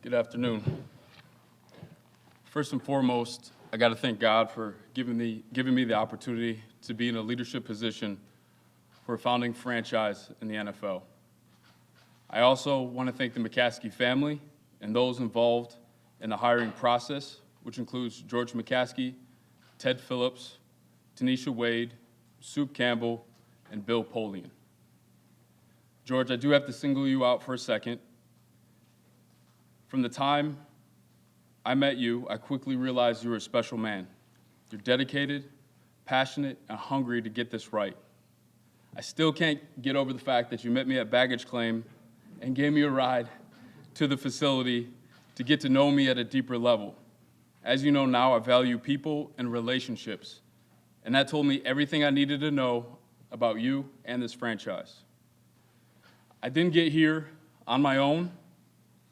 Good afternoon. First and foremost, I got to thank God for giving me the opportunity to be in a leadership position for a founding franchise in the NFL. I also want to thank the McCaskey family and those involved in the hiring process, which includes George McCaskey, Ted Phillips, Tanisha Wade, Soup Campbell, and Bill Polian. George, I do have to single you out for a second. From the time I met you, I quickly realized you were a special man. You're dedicated, passionate, and hungry to get this right. I still can't get over the fact that you met me at baggage claim and gave me a ride to the facility to get to know me at a deeper level. As you know now, I value people and relationships, and that told me everything I needed to know about you and this franchise. I didn't get here on my own.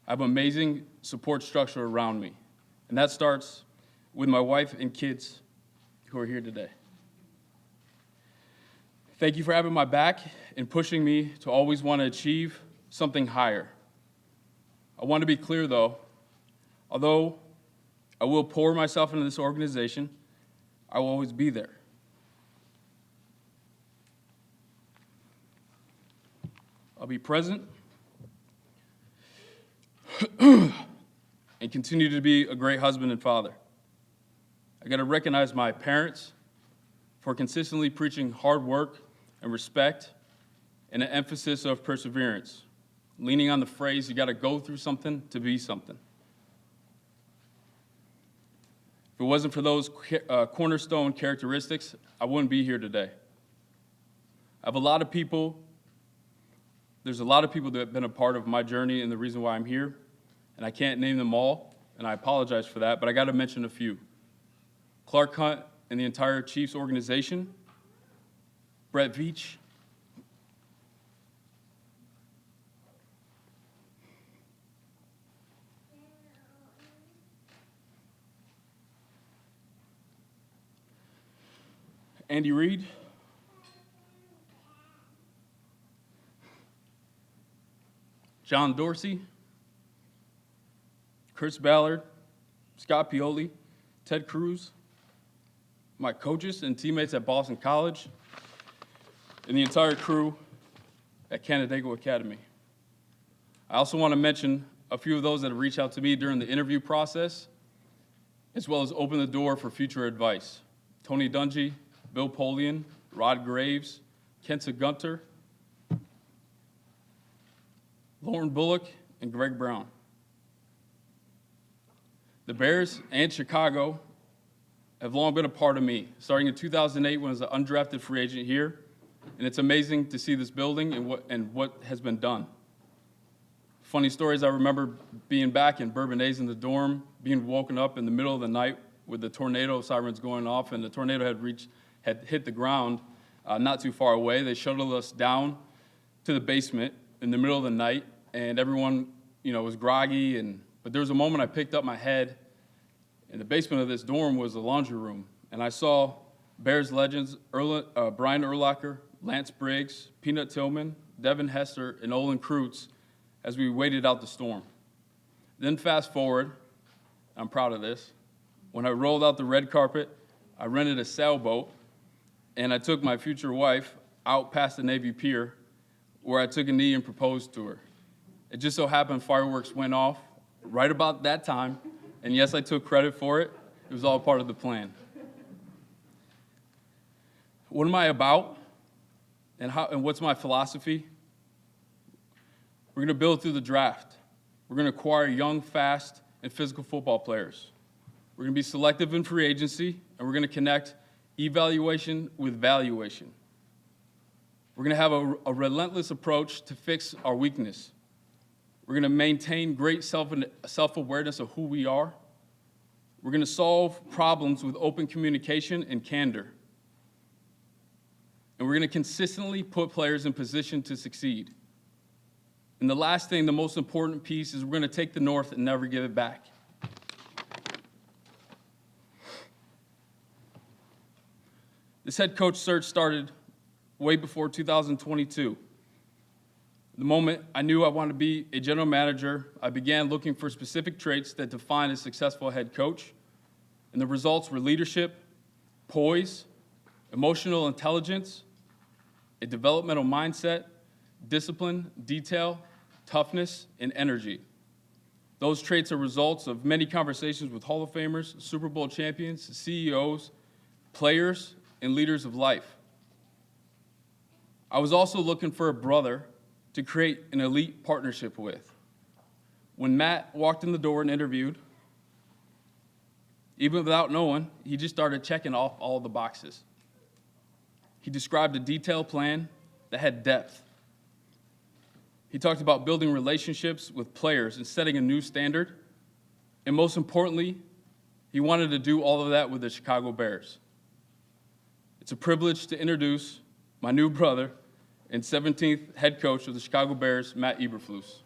I have an amazing support structure around me, and that starts with my wife and kids who are here today. Thank you for having my back and pushing me to always want to achieve something higher. I want to be clear, though, although I will pour myself into this organization, I will always be there. I'll be present and continue to be a great husband and father. I got to recognize my parents for consistently preaching hard work and respect and an emphasis of perseverance, leaning on the phrase, you got to go through something to be something. If it wasn't for those cornerstone characteristics, I wouldn't be here today. There's a lot of people that have been a part of my journey and the reason why I'm here, and I can't name them all, and I apologize for that, but I got to mention a few. Clark Hunt and the entire Chiefs organization, Brett Veach, Andy Reid, John Dorsey, Chris Ballard, Scott Pioli, Ted Cruz, my coaches and teammates at Boston College, and the entire crew at Canandaigua Academy. I also want to mention a few of those that have reached out to me during the interview process, as well as open the door for future advice. Tony Dungy, Bill Polian, Rod Graves, Kenta Gunter, Lauren Bullock, and Greg Brown. The Bears and Chicago have long been a part of me, starting in 2008 when I was an undrafted free agent here, and it's amazing to see this building and what has been done. Funny stories, I remember being back in Bourbonnais in the dorm, being woken up in the middle of the night with the tornado sirens going off, and the tornado had hit the ground not too far away. They shuttled us down to the basement in the middle of the night, and everyone, was groggy. But there was a moment I picked up my head. In the basement of this dorm was the laundry room, and I saw Bears legends Brian Urlacher, Lance Briggs, Peanut Tillman, Devin Hester, and Olin Kreutz as we waited out the storm. Then fast forward, I'm proud of this, when I rolled out the red carpet, I rented a sailboat, and I took my future wife out past the Navy Pier, where I took a knee and proposed to her. It just so happened fireworks went off right about that time, and yes, I took credit for it. It was all part of the plan. What am I about, and what's my philosophy? We're going to build through the draft. We're going to acquire young, fast, and physical football players. We're going to be selective in free agency, and we're going to connect evaluation with valuation. We're going to have a relentless approach to fix our weakness. We're going to maintain great self-awareness of who we are. We're going to solve problems with open communication and candor. And we're going to consistently put players in position to succeed. And the last thing, the most important piece, is we're going to take the North and never give it back. This head coach search started way before 2022. The moment I knew I wanted to be a general manager, I began looking for specific traits that define a successful head coach, and the results were leadership, poise, emotional intelligence, a developmental mindset, discipline, detail, toughness, and energy. Those traits are results of many conversations with Hall of Famers, Super Bowl champions, CEOs, players, and leaders of life. I was also looking for a brother to create an elite partnership with. When Matt walked in the door and interviewed, even without knowing, he just started checking off all the boxes. He described a detailed plan that had depth. He talked about building relationships with players and setting a new standard. And most importantly, he wanted to do all of that with the Chicago Bears. It's a privilege to introduce my new brother and 17th head coach of the Chicago Bears, Matt Eberflus.